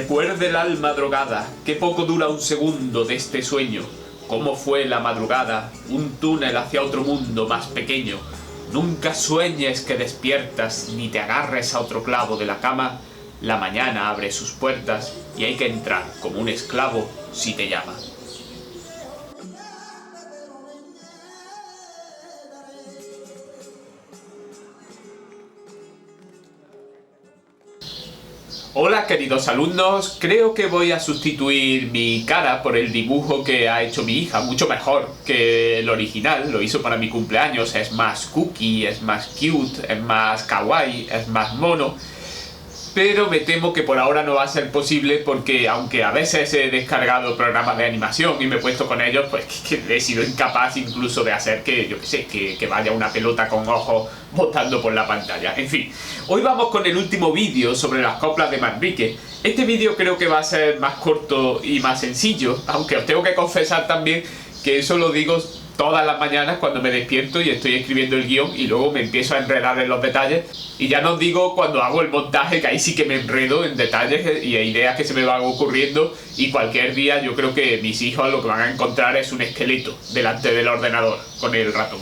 Recuerde el alma drogada, qué poco dura un segundo de este sueño. Cómo fue la madrugada, un túnel hacia otro mundo más pequeño. Nunca sueñes que despiertas, ni te agarres a otro clavo de la cama. La mañana abre sus puertas y hay que entrar como un esclavo si te llama. Hola queridos alumnos, creo que voy a sustituir mi cara por el dibujo que ha hecho mi hija, mucho mejor que el original, lo hizo para mi cumpleaños, es más cookie, es más cute, es más kawaii, es más mono, pero me temo que por ahora no va a ser posible porque aunque a veces he descargado programas de animación y me he puesto con ellos, pues que he sido incapaz incluso de hacer que, yo qué sé, que vaya una pelota con ojos botando por la pantalla. En fin, hoy vamos con el último vídeo sobre las coplas de Manrique. Este vídeo creo que va a ser más corto y más sencillo, aunque os tengo que confesar también que eso lo digo todas las mañanas cuando me despierto y estoy escribiendo el guión y luego me empiezo a enredar en los detalles, y ya no os digo cuando hago el montaje, que ahí sí que me enredo en detalles y ideas que se me van ocurriendo, y cualquier día yo creo que mis hijos lo que van a encontrar es un esqueleto delante del ordenador con el ratón.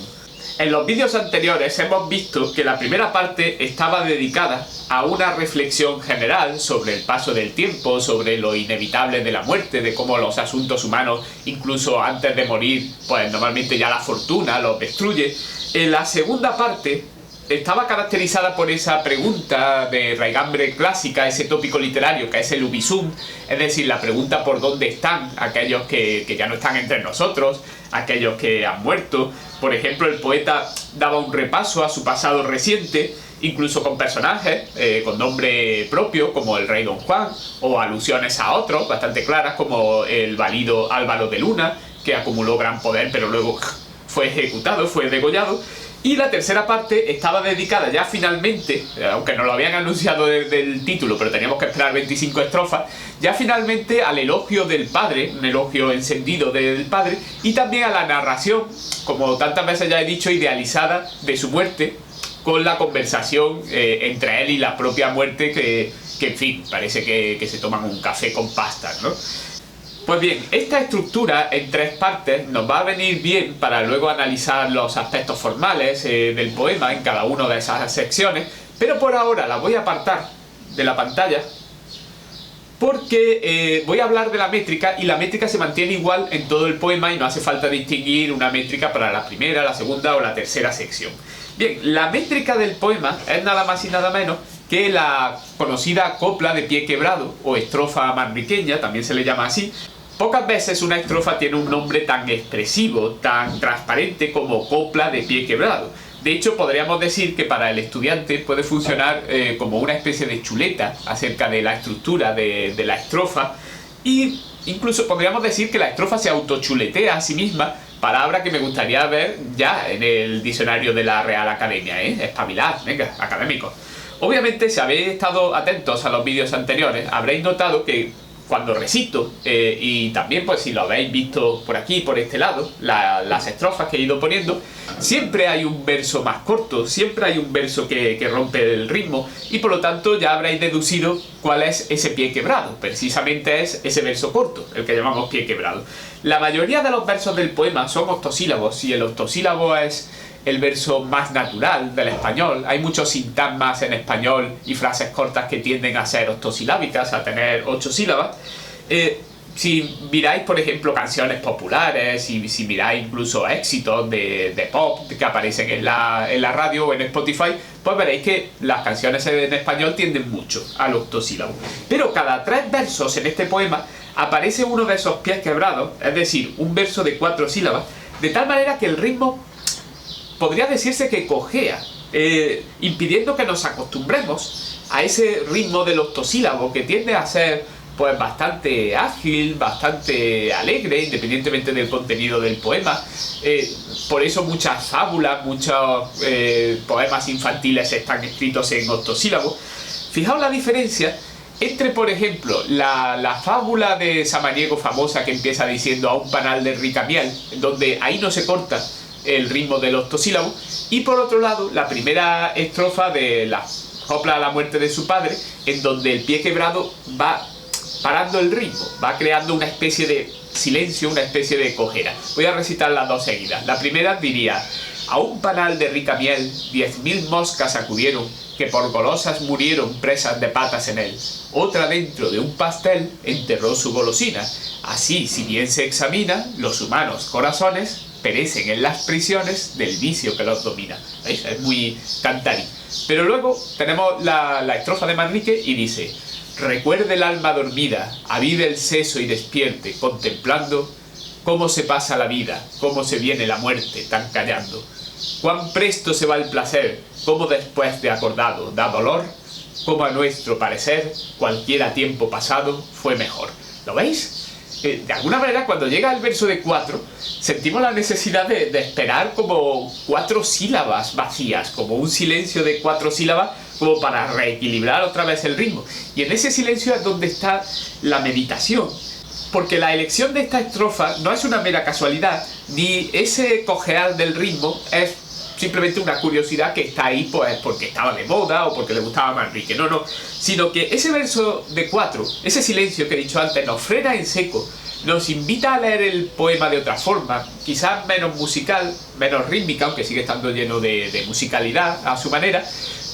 En los vídeos anteriores hemos visto que la primera parte estaba dedicada a una reflexión general sobre el paso del tiempo, sobre lo inevitable de la muerte, de cómo los asuntos humanos, incluso antes de morir, pues normalmente ya la fortuna los destruye. En la segunda parte estaba caracterizada por esa pregunta de raigambre clásica, ese tópico literario que es el ubisum, es decir, la pregunta por dónde están aquellos que ya no están entre nosotros, aquellos que han muerto. Por ejemplo, el poeta daba un repaso a su pasado reciente, incluso con personajes con nombre propio, como el rey Don Juan, o alusiones a otros bastante claras, como el valido Álvaro de Luna, que acumuló gran poder pero luego fue ejecutado, fue degollado. Y la tercera parte estaba dedicada ya finalmente, aunque nos lo habían anunciado desde el título, pero teníamos que esperar 25 estrofas, ya finalmente al elogio del padre, un elogio encendido del padre, y también a la narración, como tantas veces ya he dicho, idealizada de su muerte, con la conversación entre él y la propia muerte, que en fin, parece que se toman un café con pastas, ¿no? Pues bien, esta estructura en tres partes nos va a venir bien para luego analizar los aspectos formales del poema en cada una de esas secciones, pero por ahora la voy a apartar de la pantalla porque voy a hablar de la métrica, y la métrica se mantiene igual en todo el poema y no hace falta distinguir una métrica para la primera, la segunda o la tercera sección. Bien, la métrica del poema es nada más y nada menos que la conocida copla de pie quebrado o estrofa manriqueña, también se le llama así. Pocas veces una estrofa tiene un nombre tan expresivo, tan transparente como copla de pie quebrado. De hecho, podríamos decir que para el estudiante puede funcionar como una especie de chuleta acerca de la estructura de la estrofa, y incluso podríamos decir que la estrofa se autochuletea a sí misma, palabra que me gustaría ver ya en el diccionario de la Real Academia, Espabilad, venga, académicos. Obviamente, si habéis estado atentos a los vídeos anteriores, habréis notado que cuando recito, y también pues si lo habéis visto por aquí, por este lado, las estrofas que he ido poniendo, siempre hay un verso más corto, siempre hay un verso que rompe el ritmo, y por lo tanto ya habréis deducido cuál es ese pie quebrado. Precisamente es ese verso corto, el que llamamos pie quebrado. La mayoría de los versos del poema son octosílabos, y el octosílabo es el verso más natural del español. Hay muchos sintagmas en español y frases cortas que tienden a ser octosilábicas, a tener 8 sílabas. Si miráis, por ejemplo, canciones populares, y si miráis incluso éxitos de pop que aparecen en la radio o en Spotify, pues veréis que las canciones en español tienden mucho al octosílabo. Pero cada 3 versos en este poema aparece uno de esos pies quebrados, es decir, un verso de 4 sílabas, de tal manera que el ritmo podría decirse que cojea, impidiendo que nos acostumbremos a ese ritmo del octosílabo, que tiende a ser pues bastante ágil, bastante alegre, independientemente del contenido del poema. Por eso muchas fábulas, muchos poemas infantiles están escritos en octosílabos. Fijaos la diferencia entre, por ejemplo, la fábula de Samaniego famosa, que empieza diciendo a un panal de rica miel, donde ahí no se corta el ritmo del octosílabo, y por otro lado la primera estrofa de la copla a la muerte de su padre, en donde el pie quebrado va parando el ritmo, va creando una especie de silencio, una especie de cojera. Voy a recitar las dos seguidas. La primera diría: a un panal de rica miel 10.000 moscas acudieron, que por golosas murieron presas de patas en él. Otra dentro de un pastel enterró su golosina. Así, si bien se examina, los humanos corazones perecen en las prisiones del vicio que los domina. ¿Veis? Es muy cantarí. Pero luego tenemos la estrofa de Manrique y dice: recuerde el alma dormida, avive el seso y despierte, contemplando cómo se pasa la vida, cómo se viene la muerte, tan callando. Cuán presto se va el placer, cómo después de acordado da dolor, como a nuestro parecer cualquiera tiempo pasado fue mejor. ¿Lo veis? De alguna manera, cuando llega el verso de 4, sentimos la necesidad de esperar como 4 sílabas vacías, como un silencio de 4 sílabas, como para reequilibrar otra vez el ritmo. Y en ese silencio es donde está la meditación. Porque la elección de esta estrofa no es una mera casualidad, ni ese cojear del ritmo es simplemente una curiosidad que está ahí pues porque estaba de moda o porque le gustaba a Manrique. No, sino que ese verso de 4, ese silencio que he dicho antes, nos frena en seco, nos invita a leer el poema de otra forma, quizás menos musical, menos rítmica, aunque sigue estando lleno de musicalidad a su manera,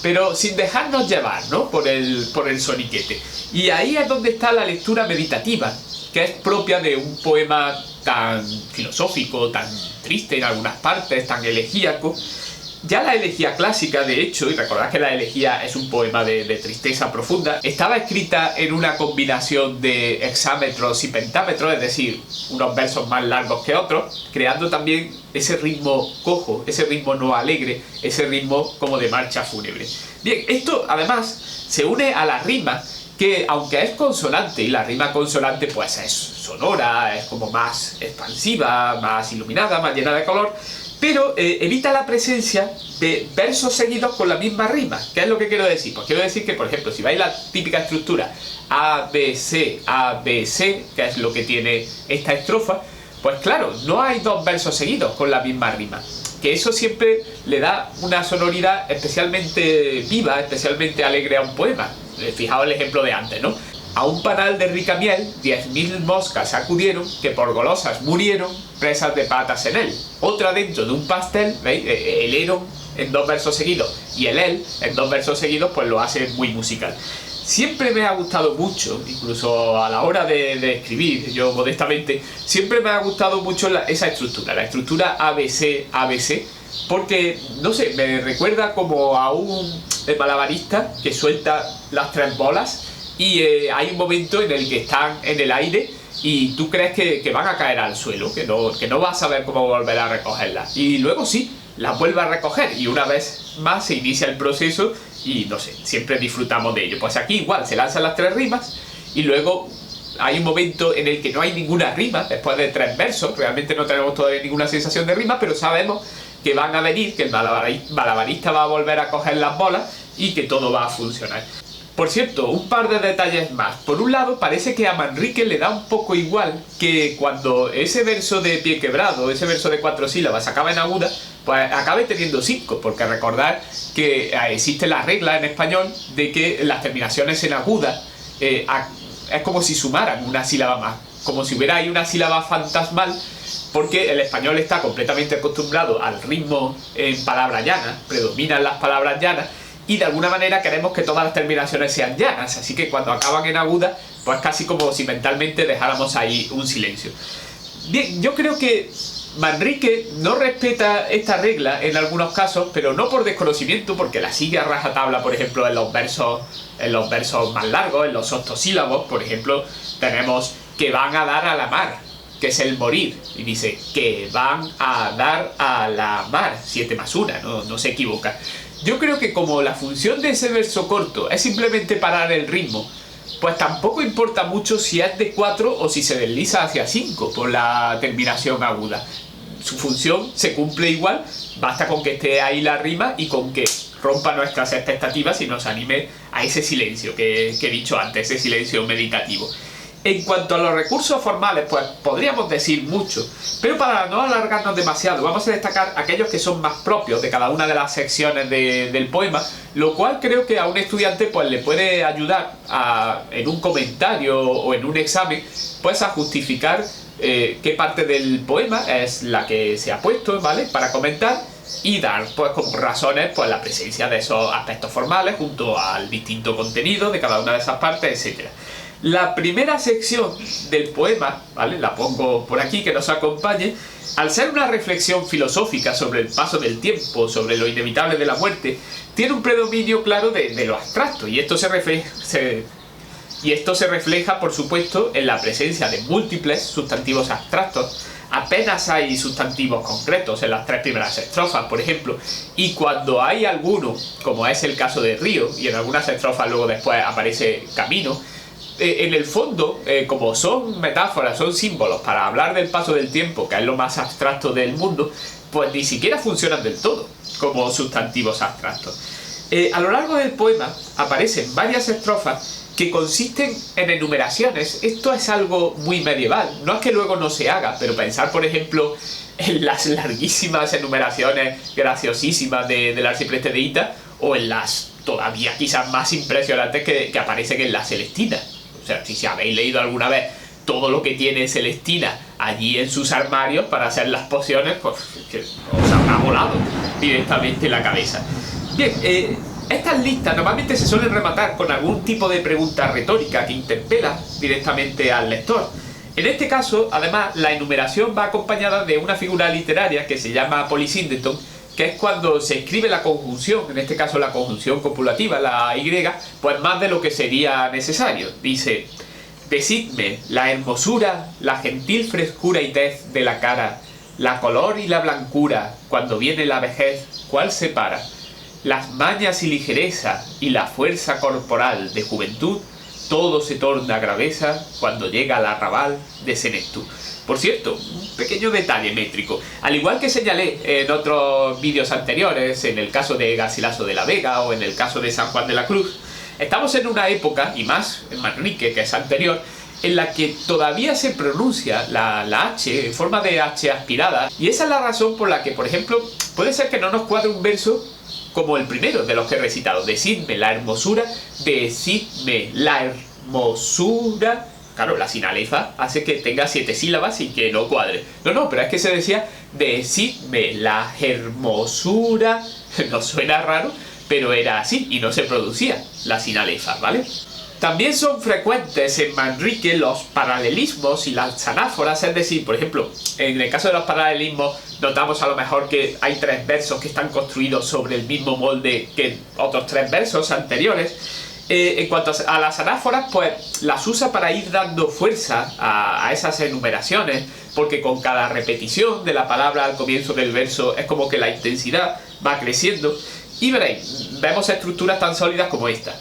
pero sin dejarnos llevar, ¿no?, por el soniquete. Y ahí es donde está la lectura meditativa, que es propia de un poema tan filosófico, tan triste en algunas partes, tan elegíaco. Ya la elegía clásica, de hecho, y recordad que la elegía es un poema de tristeza profunda, estaba escrita en una combinación de hexámetros y pentámetros, es decir, unos versos más largos que otros, creando también ese ritmo cojo, ese ritmo no alegre, ese ritmo como de marcha fúnebre. Bien, esto además se une a la rima, que aunque es consonante, y la rima consonante pues es sonora, es como más expansiva, más iluminada, más llena de color, pero evita la presencia de versos seguidos con la misma rima. ¿Qué es lo que quiero decir? Pues quiero decir que, por ejemplo, si veis la típica estructura A, B, C, que es lo que tiene esta estrofa, pues claro, no hay 2 versos seguidos con la misma rima. Que eso siempre le da una sonoridad especialmente viva, especialmente alegre a un poema. Fijaos el ejemplo de antes, ¿no? A un panal de rica miel 10.000 moscas acudieron, que por golosas murieron presas de patas en él. Otra dentro de un pastel, ¿veis? El eron en 2 versos seguidos y el él en 2 versos seguidos, pues lo hace muy musical. Siempre me ha gustado mucho, incluso a la hora de escribir, yo modestamente, siempre me ha gustado mucho esa estructura, la estructura ABC, porque, no sé, me recuerda como a un malabarista que suelta las 3 bolas y hay un momento en el que están en el aire y tú crees que van a caer al suelo, que no vas a saber cómo volver a recogerlas. Y luego sí, las vuelve a recoger y una vez más se inicia el proceso y, no sé, siempre disfrutamos de ello. Pues aquí igual, se lanzan las 3 rimas y luego hay un momento en el que no hay ninguna rima, después de 3 versos, realmente no tenemos todavía ninguna sensación de rima, pero sabemos que van a venir, que el malabarista va a volver a coger las bolas y que todo va a funcionar. Por cierto, un par de detalles más. Por un lado, parece que a Manrique le da un poco igual que cuando ese verso de pie quebrado, ese verso de 4 sílabas acaba en aguda, pues acabe teniendo 5, porque recordad que existe la regla en español de que las terminaciones en aguda es como si sumaran una sílaba más, como si hubiera ahí una sílaba fantasmal, porque el español está completamente acostumbrado al ritmo en palabra llana, predominan las palabras llanas, y de alguna manera queremos que todas las terminaciones sean llanas, así que cuando acaban en aguda, pues casi como si mentalmente dejáramos ahí un silencio. Bien, yo creo que Manrique no respeta esta regla en algunos casos, pero no por desconocimiento, porque la sigue a rajatabla, por ejemplo, en los versos más largos, en los octosílabos, por ejemplo, tenemos que van a dar a la mar, que es el morir, y dice que van a dar a la mar, 7 más 1, no se equivoca. Yo creo que como la función de ese verso corto es simplemente parar el ritmo, pues tampoco importa mucho si es de 4 o si se desliza hacia 5 por la terminación aguda. Su función se cumple igual, basta con que esté ahí la rima y con que rompa nuestras expectativas y nos anime a ese silencio que he dicho antes, ese silencio meditativo. En cuanto a los recursos formales, pues podríamos decir mucho, pero para no alargarnos demasiado, vamos a destacar aquellos que son más propios de cada una de las secciones del poema, lo cual creo que a un estudiante pues le puede ayudar en un comentario o en un examen, pues a justificar qué parte del poema es la que se ha puesto, ¿vale?, para comentar, y dar pues como razones pues la presencia de esos aspectos formales junto al distinto contenido de cada una de esas partes, etc. La primera sección del poema, ¿vale?, la pongo por aquí que nos acompañe. Al ser una reflexión filosófica sobre el paso del tiempo, sobre lo inevitable de la muerte, tiene un predominio claro de lo abstracto, y esto se refleja, por supuesto, en la presencia de múltiples sustantivos abstractos. Apenas hay sustantivos concretos en las 3 primeras estrofas, por ejemplo, y cuando hay alguno, como es el caso de río, y en algunas estrofas luego después aparece camino, en el fondo, como son metáforas, son símbolos para hablar del paso del tiempo, que es lo más abstracto del mundo, pues ni siquiera funcionan del todo como sustantivos abstractos. A lo largo del poema aparecen varias estrofas que consisten en enumeraciones. Esto es algo muy medieval, no es que luego no se haga, pero pensar, por ejemplo, en las larguísimas enumeraciones graciosísimas del arcipreste de Hita, o en las todavía quizás más impresionantes que aparecen en la Celestina. O sea, si habéis leído alguna vez todo lo que tiene Celestina allí en sus armarios para hacer las pociones, pues que os habrá volado directamente la cabeza. Bien, estas listas normalmente se suelen rematar con algún tipo de pregunta retórica que interpela directamente al lector. En este caso, además, la enumeración va acompañada de una figura literaria que se llama polisíndeton, que es cuando se escribe la conjunción, en este caso la conjunción copulativa, la Y, pues más de lo que sería necesario. Dice: decidme la hermosura, la gentil frescura y tez de la cara, la color y la blancura, cuando viene la vejez, ¿cuál separa? Las mañas y ligereza y la fuerza corporal de juventud, todo se torna graveza cuando llega al arrabal de senectud. Por cierto, un pequeño detalle métrico. Al igual que señalé en otros vídeos anteriores, en el caso de Garcilaso de la Vega o en el caso de San Juan de la Cruz, estamos en una época, y más en Manrique, que es anterior, en la que todavía se pronuncia la H en forma de H aspirada, y esa es la razón por la que, por ejemplo, puede ser que no nos cuadre un verso como el primero de los que he recitado: decidme la hermosura, decidme la hermosura. Claro, la sinalefa hace que tenga 7 sílabas y que no cuadre. No, pero es que se decía decidme la hermosura. Nos suena raro, pero era así y no se producía la sinalefa, ¿vale? También son frecuentes en Manrique los paralelismos y las anáforas, es decir, por ejemplo, en el caso de los paralelismos notamos a lo mejor que hay 3 versos que están construidos sobre el mismo molde que otros 3 versos anteriores. En cuanto a las anáforas, pues las usa para ir dando fuerza a esas enumeraciones, porque con cada repetición de la palabra al comienzo del verso es como que la intensidad va creciendo, y veréis, vemos estructuras tan sólidas como esta.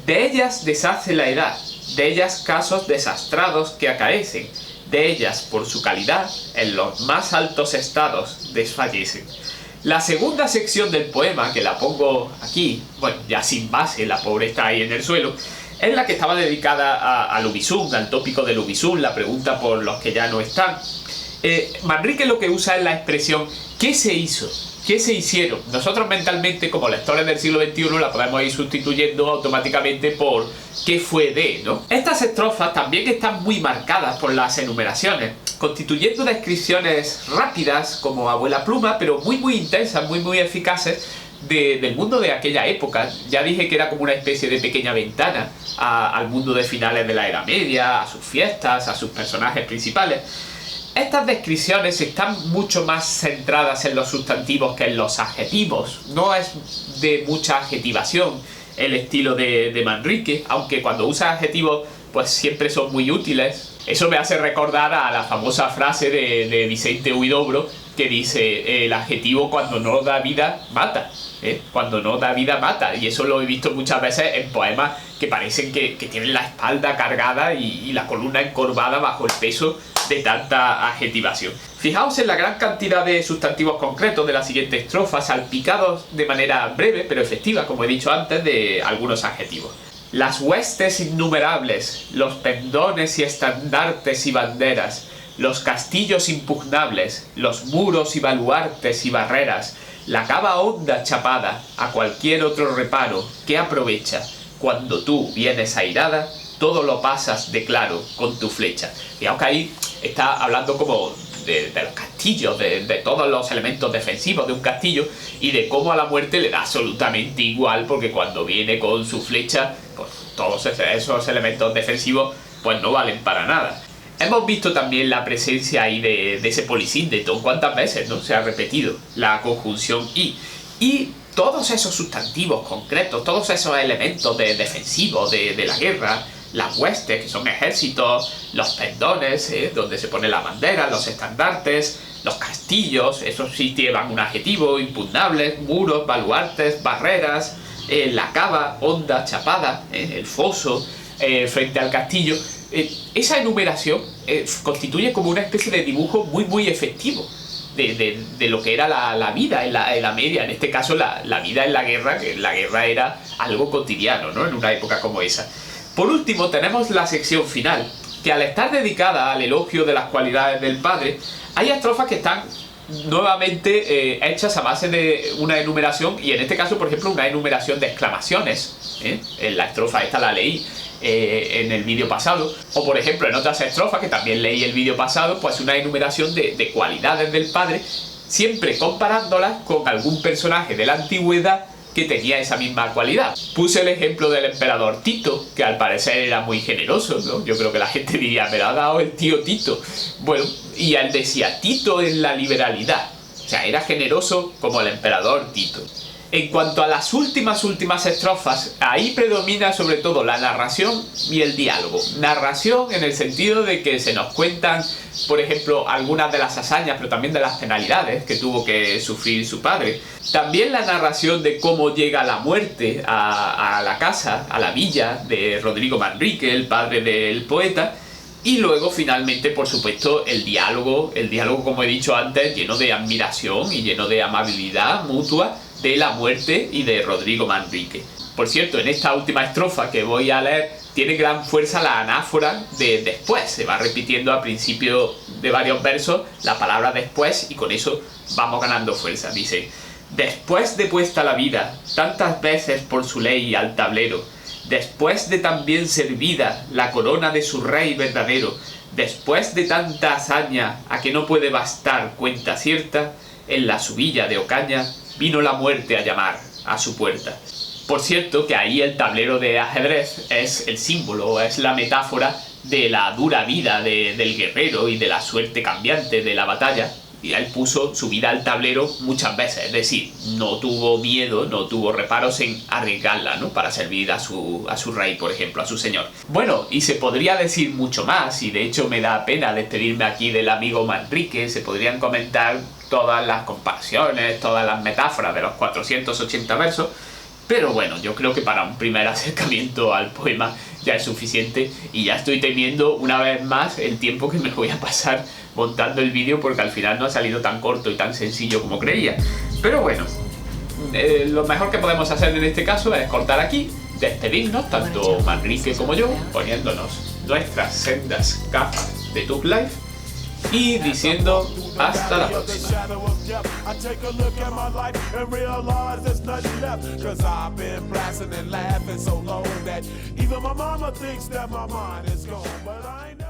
De ellas deshace la edad, de ellas casos desastrados que acaecen, de ellas por su calidad en los más altos estados desfallecen. La segunda sección del poema, que la pongo aquí, bueno, ya sin base, la pobre está ahí en el suelo, es la que estaba dedicada al Ubisum, al tópico del Ubisum, la pregunta por los que ya no están. Manrique lo que usa es la expresión ¿qué se hizo? ¿Qué se hicieron? Nosotros mentalmente, como lectores del siglo XXI, la podemos ir sustituyendo automáticamente por ¿qué fue de?, ¿no? Estas estrofas también están muy marcadas por las enumeraciones, constituyendo descripciones rápidas como abuela pluma, pero muy intensas, muy eficaces del mundo de aquella época. Ya dije que era como una especie de pequeña ventana al mundo de finales de la Edad Media, a sus fiestas, a sus personajes principales. Estas descripciones están mucho más centradas en los sustantivos que en los adjetivos. No es de mucha adjetivación el estilo de Manrique, aunque cuando usa adjetivos pues siempre son muy útiles. Eso me hace recordar a la famosa frase de Vicente Huidobro que dice: el adjetivo cuando no da vida mata. Cuando no da vida mata. Y eso lo he visto muchas veces en poemas que parecen que tienen la espalda cargada y la columna encorvada bajo el peso de tanta adjetivación. Fijaos en la gran cantidad de sustantivos concretos de la siguiente estrofa, salpicados de manera breve pero efectiva, como he dicho antes, de algunos adjetivos. Las huestes innumerables, los pendones y estandartes y banderas, los castillos impugnables, los muros y baluartes y barreras, la cava honda chapada a cualquier otro reparo que aprovecha. Cuando tú vienes airada, todo lo pasas de claro con tu flecha. Fijaos que ahí está hablando como de los castillos, de todos los elementos defensivos de un castillo y de cómo a la muerte le da absolutamente igual, porque cuando viene con su flecha, pues todos esos elementos defensivos pues no valen para nada. Hemos visto también la presencia ahí de ese polisíndeto. ¿Cuántas veces no se ha repetido la conjunción y todos esos sustantivos concretos, todos esos elementos defensivos de la guerra, las huestes, que son ejércitos, los pendones, donde se pone la bandera, los estandartes, los castillos, esos sí llevan un adjetivo, impugnables, muros, baluartes, barreras, la cava honda chapada, el foso frente al castillo. Esa enumeración constituye como una especie de dibujo muy efectivo de lo que era la vida en la media, en este caso la vida en la guerra, que la guerra era algo cotidiano, ¿no?, en una época como esa. Por último tenemos la sección final, que al estar dedicada al elogio de las cualidades del padre, hay estrofas que están nuevamente hechas a base de una enumeración, y en este caso, por ejemplo, una enumeración de exclamaciones. En la estrofa esta la leí en el vídeo pasado, o por ejemplo en otras estrofas que también leí el vídeo pasado, pues una enumeración de cualidades del padre, siempre comparándolas con algún personaje de la antigüedad que tenía esa misma cualidad. Puse el ejemplo del emperador Tito, que al parecer era muy generoso, ¿no? Yo creo que la gente diría, me lo ha dado el tío Tito. Bueno, y él decía, Tito en la liberalidad. O sea, era generoso como el emperador Tito. En cuanto a las últimas estrofas, ahí predomina sobre todo la narración y el diálogo. Narración en el sentido de que se nos cuentan, por ejemplo, algunas de las hazañas, pero también de las penalidades que tuvo que sufrir su padre. También la narración de cómo llega la muerte a la casa, a la villa de Rodrigo Manrique, el padre del poeta. Y luego, finalmente, por supuesto, el diálogo, como he dicho antes, lleno de admiración y lleno de amabilidad mutua de la muerte y de Rodrigo Manrique. Por cierto, en esta última estrofa que voy a leer, tiene gran fuerza la anáfora de después. Se va repitiendo al principio de varios versos la palabra después y con eso vamos ganando fuerza. Dice, después de puesta la vida, tantas veces por su ley al tablero, después de tan bien servida la corona de su rey verdadero, después de tanta hazaña a que no puede bastar cuenta cierta, en la subilla de Ocaña vino la muerte a llamar a su puerta. Por cierto, que ahí el tablero de ajedrez es el símbolo, es la metáfora de la dura vida del guerrero y de la suerte cambiante de la batalla. Y él puso su vida al tablero muchas veces, es decir, no tuvo miedo, no tuvo reparos en arriesgarla, ¿no?, para servir a su rey, por ejemplo, a su señor. Bueno, y se podría decir mucho más, y de hecho me da pena despedirme aquí del amigo Manrique. Se podrían comentar todas las comparaciones, todas las metáforas de los 480 versos, pero bueno, yo creo que para un primer acercamiento al poema ya es suficiente, y ya estoy temiendo una vez más el tiempo que me voy a pasar montando el vídeo, porque al final no ha salido tan corto y tan sencillo como creía. Pero bueno, lo mejor que podemos hacer en este caso es cortar aquí, despedirnos, tanto Manrique como yo, poniéndonos nuestras sendas gafas de Tube Life y diciendo hasta la próxima. I take a look at my life and realize there's nothing left, 'cause I've been blasting and laughing so long that even my mama thinks that my mind is gone, but I ain't